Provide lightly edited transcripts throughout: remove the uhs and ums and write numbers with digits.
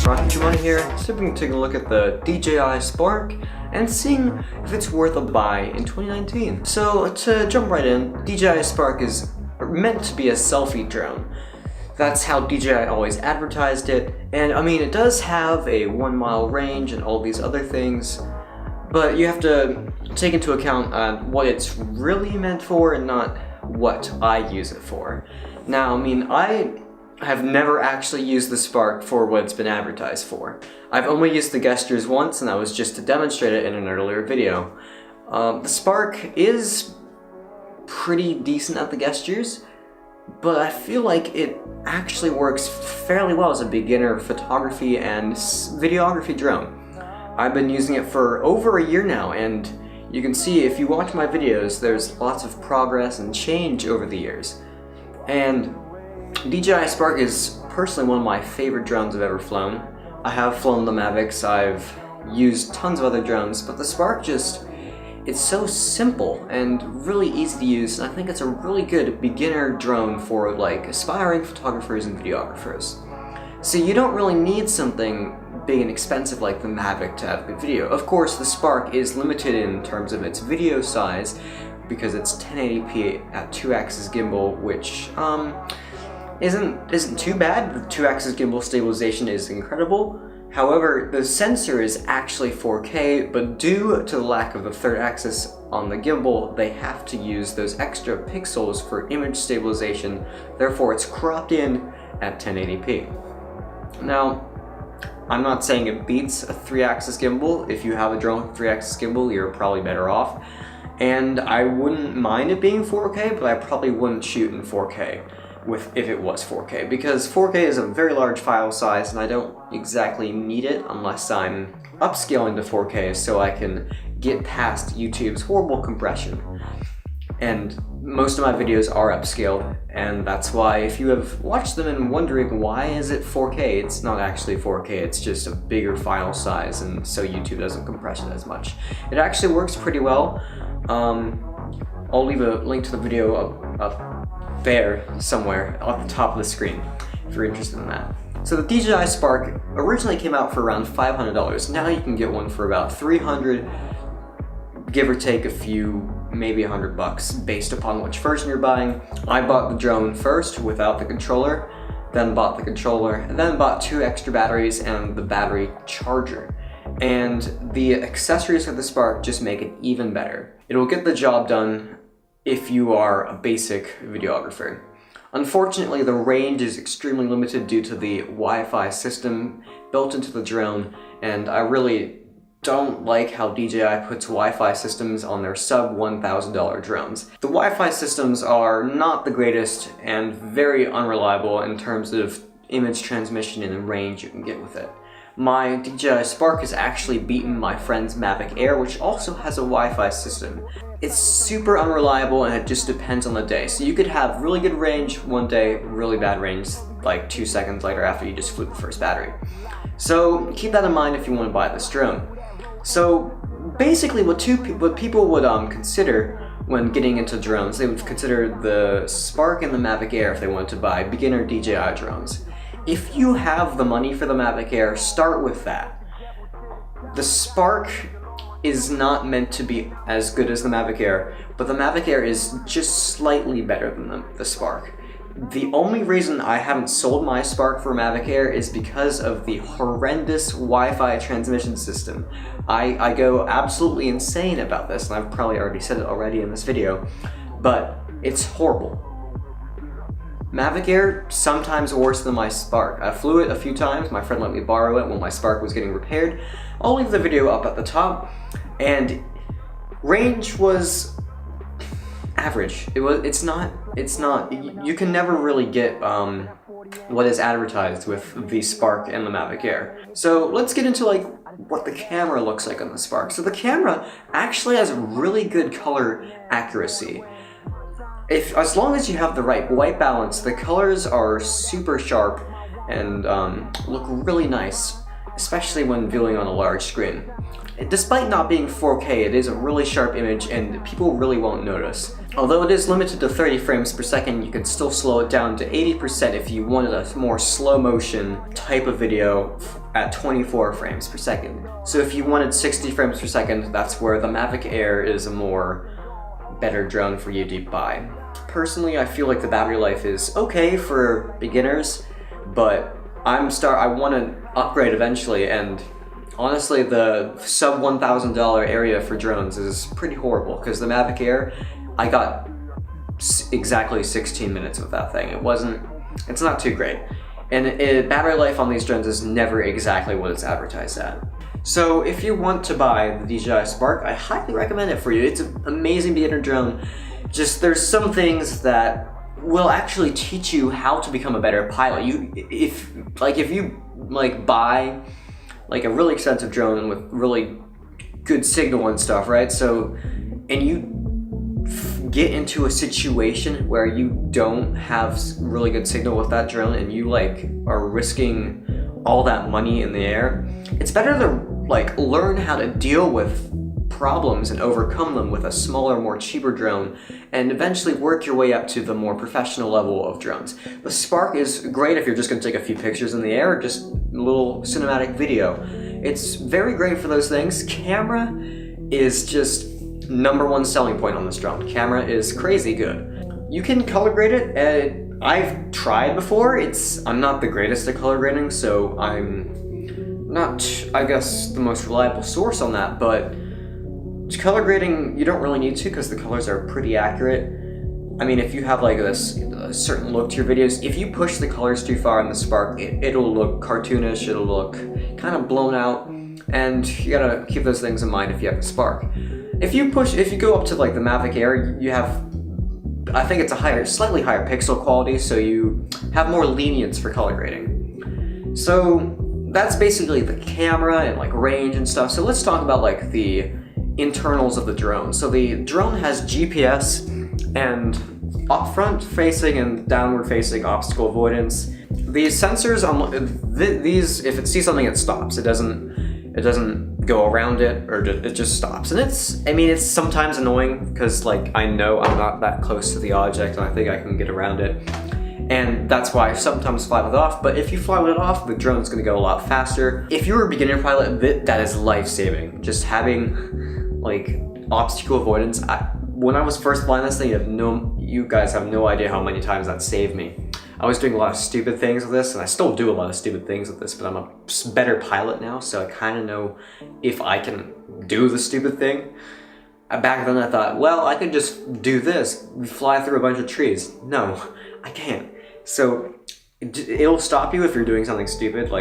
Rocco here, so we're taking a look at the DJI Spark and seeing if it's worth a buy in 2019. So to jump right in, DJI Spark is meant to be a selfie drone. That's how DJI always advertised it, and I mean it does have a 1 mile range and all these other things, but you have to take into account what it's really meant for and not what I use it for. Now, I mean, I have never actually used the Spark for what it's been advertised for. I've only used the gestures once, and that was just to demonstrate it in an earlier video. The Spark is pretty decent at the gestures, but I feel like it actually works fairly well as a beginner photography and videography drone. I've been using it for over a year now, and you can see if you watch my videos, there's lots of progress and change over the years. And DJI Spark is personally one of my favorite drones I've ever flown. I have flown the Mavics, I've used tons of other drones, but the Spark it's so simple and really easy to use, and I think it's a really good beginner drone for like aspiring photographers and videographers. So you don't really need something big and expensive like the Mavic to have good video. Of course, the Spark is limited in terms of its video size because it's 1080p at 2-axis gimbal, which isn't too bad. The 2-axis gimbal stabilization is incredible. However, the sensor is actually 4K, but due to the lack of the third axis on the gimbal, they have to use those extra pixels for image stabilization. Therefore, it's cropped in at 1080p. Now, I'm not saying it beats a 3-axis gimbal. If you have a drone with a 3-axis gimbal, you're probably better off. And I wouldn't mind it being 4K, but I probably wouldn't shoot in 4K if it was 4K, because 4K is a very large file size and I don't exactly need it unless I'm upscaling to 4K so I can get past YouTube's horrible compression. And most of my videos are upscaled, and that's why if you have watched them and wondering why is it 4K, it's not actually 4K, it's just a bigger file size, and so YouTube doesn't compress it as much. It actually works pretty well. I'll leave a link to the video up there somewhere at the top of the screen if you're interested in that. So the DJI Spark originally came out for around $500. Now you can get one for about $300, give or take a few, maybe $100 based upon which version you're buying. I bought the drone first without the controller, then bought the controller, and then bought 2 extra batteries and the battery charger. And the accessories for the Spark just make it even better. It'll get the job done if you are a basic videographer. Unfortunately, the range is extremely limited due to the Wi-Fi system built into the drone, and I really don't like how DJI puts Wi-Fi systems on their sub $1,000 drones. The Wi-Fi systems are not the greatest and very unreliable in terms of image transmission and the range you can get with it. My DJI Spark has actually beaten my friend's Mavic Air, which also has a Wi-Fi system. It's super unreliable and it just depends on the day. So you could have really good range one day, really bad range like 2 seconds later after you just flew the first battery. So keep that in mind if you want to buy this drone. So basically what people would consider when getting into drones, they would consider the Spark and the Mavic Air if they wanted to buy beginner DJI drones. If you have the money for the Mavic Air, start with that. The Spark is not meant to be as good as the Mavic Air, but the Mavic Air is just slightly better than the Spark. The only reason I haven't sold my Spark for Mavic Air is because of the horrendous Wi-Fi transmission system. I go absolutely insane about this, and I've probably already said it already in this video, but it's horrible. Mavic Air, sometimes worse than my Spark. I flew it a few times, my friend let me borrow it when my Spark was getting repaired. I'll leave the video up at the top, and range was average. It's not, you can never really get what is advertised with the Spark and the Mavic Air. So let's get into like what the camera looks like on the Spark. So the camera actually has really good color accuracy. As long as you have the right white balance, the colors are super sharp and look really nice. especially when viewing on a large screen. Despite not being 4K, it is a really sharp image and people really won't notice. Although it is limited to 30 frames per second, you can still slow it down to 80% if you wanted a more slow motion type of video at 24 frames per second. So if you wanted 60 frames per second, that's where the Mavic Air is a more better drone for you to buy. Personally, I feel like the battery life is okay for beginners, but I want to upgrade eventually, and honestly, the sub $1,000 area for drones is pretty horrible, because the Mavic Air, I got exactly 16 minutes with that thing. It's not too great. And battery life on these drones is never exactly what it's advertised at. So if you want to buy the DJI Spark, I highly recommend it for you. It's an amazing beginner drone. Just there's some things that will actually teach you how to become a better pilot. If you buy like a really expensive drone with really good signal and stuff, right? So, and you get into a situation where you don't have really good signal with that drone and you are risking all that money in the air, it's better to learn how to deal with problems and overcome them with a smaller, more cheaper drone, and eventually work your way up to the more professional level of drones. The Spark is great if you're just going to take a few pictures in the air or just a little cinematic video. It's very great for those things. Camera is just #1 selling point on this drone. Camera is crazy good. You can color grade it. I've tried before. I'm not the greatest at color grading, so I'm not, I guess, the most reliable source on that, but color grading, you don't really need to because the colors are pretty accurate. I mean, if you have a certain look to your videos, if you push the colors too far in the Spark, it'll look cartoonish, it'll look kind of blown out, and you gotta keep those things in mind if you have the Spark. If you go up to the Mavic Air, you have, I think it's a slightly higher pixel quality, so you have more lenience for color grading. So that's basically the camera and range and stuff. So let's talk about the internals of the drone. So the drone has GPS and front facing and downward facing obstacle avoidance. These sensors these, if it sees something, it stops. It doesn't go around it, or it just stops. And it's sometimes annoying because I know I'm not that close to the object and I think I can get around it. And that's why I sometimes fly with it off, but if you fly with it off, the drone's gonna go a lot faster. If you're a beginner pilot, that is life-saving. Just having obstacle avoidance. When I was first flying this thing, you guys have no idea how many times that saved me. I was doing a lot of stupid things with this, and I still do a lot of stupid things with this, but I'm a better pilot now, so I kind of know if I can do the stupid thing. Back then I thought, well, I could just do this, fly through a bunch of trees. No, I can't. So it'll stop you if you're doing something stupid.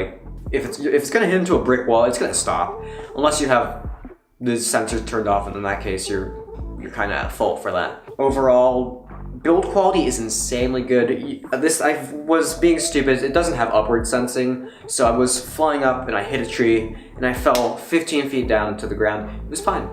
If it's gonna hit into a brick wall, it's gonna stop, unless you have the sensors turned off, and in that case you're kind of at fault for that. Overall, build quality is insanely good. I was being stupid. It doesn't have upward sensing, so I was flying up and I hit a tree and I fell 15 feet down to the ground. It was fine.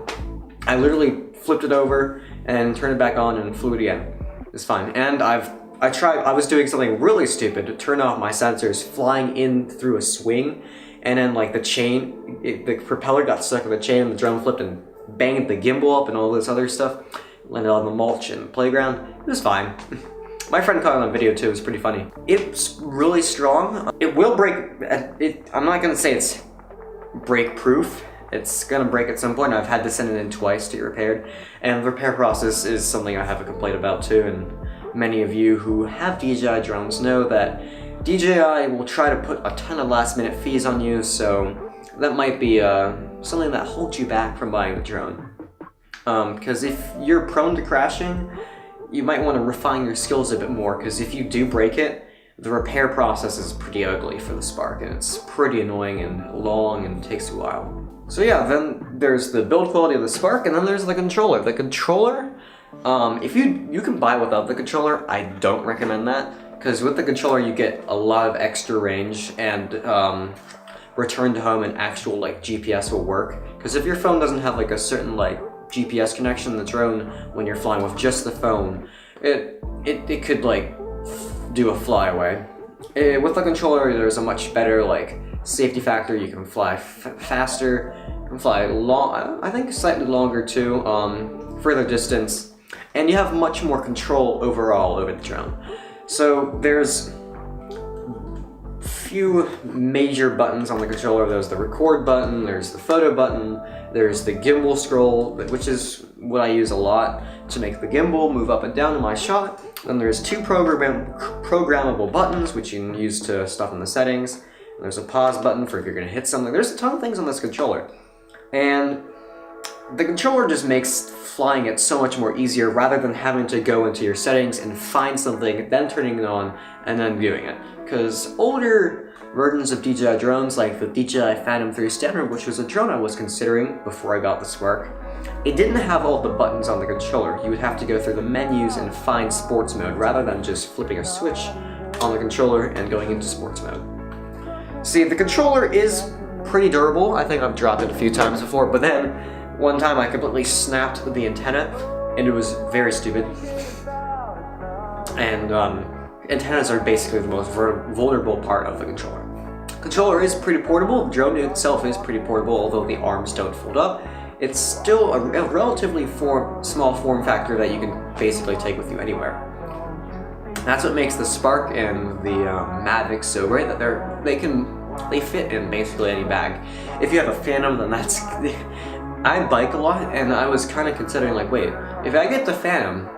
I literally flipped it over and turned it back on and flew it again. It's fine. And I was doing something really stupid to turn off my sensors flying in through a swing, and then the propeller got stuck in the chain and the drone flipped and banged the gimbal up and all this other stuff. Landed on the mulch in the playground. It was fine. My friend caught it on video too. It was pretty funny. It's really strong. It will break. I'm not gonna say it's break proof. It's gonna break at some point. I've had to send it in twice to get repaired, and the repair process is something I have a complaint about too. And many of you who have DJI drones know that DJI will try to put a ton of last-minute fees on you, so that might be something that holds you back from buying the drone. Because if you're prone to crashing, you might want to refine your skills a bit more, because if you do break it, the repair process is pretty ugly for the Spark, and it's pretty annoying and long and takes a while. So yeah, then there's the build quality of the Spark, and then there's the controller. The controller, if you can buy without the controller, I don't recommend that, because with the controller you get a lot of extra range, and return to home and actual GPS will work. Because if your phone doesn't have a certain GPS connection in the drone, when you're flying with just the phone, it could do a flyaway. With the controller, there's a much better Safety factor, you can fly faster, you can fly long, I think slightly longer too, further distance, and you have much more control overall over the drone. So there's few major buttons on the controller. There's the record button, there's the photo button, there's the gimbal scroll, which is what I use a lot to make the gimbal move up and down in my shot. Then there's two programmable buttons, which you can use to stuff in the settings. And there's a pause button for if you're going to hit something. There's a ton of things on this controller. And the controller just makes flying it so much more easier rather than having to go into your settings and find something, then turning it on, and then viewing it. Because older versions of DJI drones, like the DJI Phantom 3 Standard, which was a drone I was considering before I got the Spark, it didn't have all the buttons on the controller. You would have to go through the menus and find sports mode rather than just flipping a switch on the controller and going into sports mode. See, the controller is pretty durable. I think I've dropped it a few times before, but then one time I completely snapped the antenna and it was very stupid. And antennas are basically the most vulnerable part of the controller. Controller is pretty portable. The drone itself is pretty portable, although the arms don't fold up. It's still a relatively small form factor that you can basically take with you anywhere. That's what makes the Spark and the Mavic so great, that they fit in basically any bag. If you have a Phantom, then that's... I bike a lot, and I was kind of considering, like, wait, if I get the Phantom,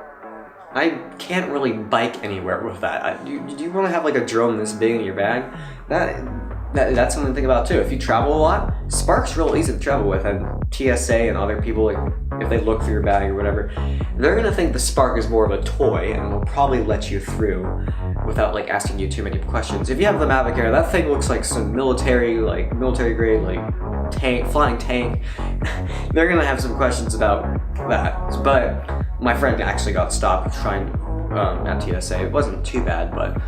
I can't really bike anywhere with that. Do you want to have like a drone this big in your bag? That's something to think about too. If you travel a lot, Spark's real easy to travel with, and TSA and other people, like, if they look through your bag or whatever, they're gonna think the Spark is more of a toy and will probably let you through without like asking you too many questions. If you have the Mavic Air, that thing looks like some military grade, like flying tank. They're gonna have some questions about that. But my friend actually got stopped trying at TSA. It wasn't too bad, but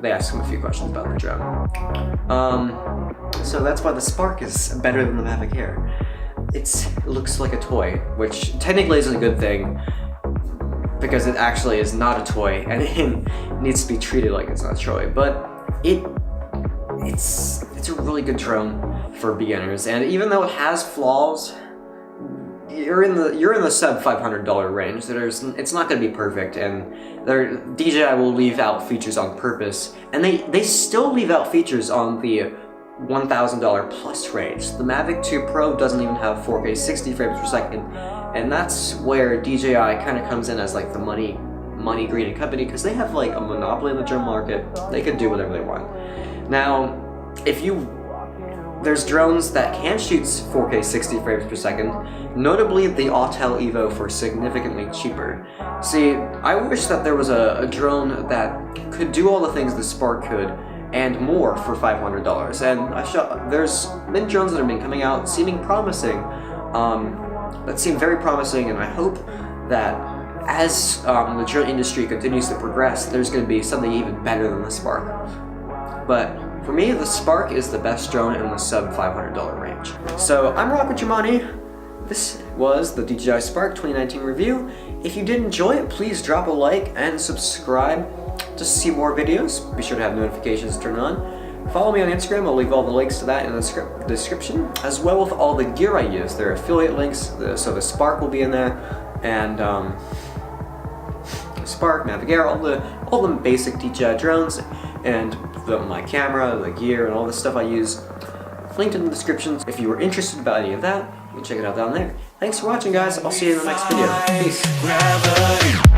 they asked him a few questions about the drone. So that's why the Spark is better than the Mavic Air. It looks like a toy, which technically isn't a good thing, because it actually is not a toy, and it needs to be treated like it's not a toy. But it's a really good drone for beginners, and even though it has flaws, you're in the sub $500 range. It's not going to be perfect, and DJI will leave out features on purpose, and they still leave out features on the $1,000 plus range. The Mavic 2 Pro doesn't even have 4K 60 frames per second, and that's where DJI kind of comes in as like the money greedy company, because they have like a monopoly in the drone market. They could do whatever they want. Now, there's drones that can shoot 4K 60 frames per second, notably the Autel Evo for significantly cheaper. See, I wish that there was a drone that could do all the things the Spark could and more for $500. And there's been drones that have been coming out seeming promising, that seem very promising, and I hope that as the drone industry continues to progress, there's going to be something even better than the Spark. But for me, the Spark is the best drone in the sub $500 range. So I'm Rocco. This was the DJI Spark 2019 review. If you did enjoy it, please drop a like and subscribe to see more videos. Be sure to have notifications turned on. Follow me on Instagram. I'll leave all the links to that in the description, as well with all the gear I use. There are affiliate links, so the Spark will be in there, and Spark, Mavic Air, all the basic DJI drones, and my camera, the gear, and all the stuff I use. Linked in the description. If you were interested about any of that, you can check it out down there. Thanks for watching, guys. I'll see you in the next video. Peace.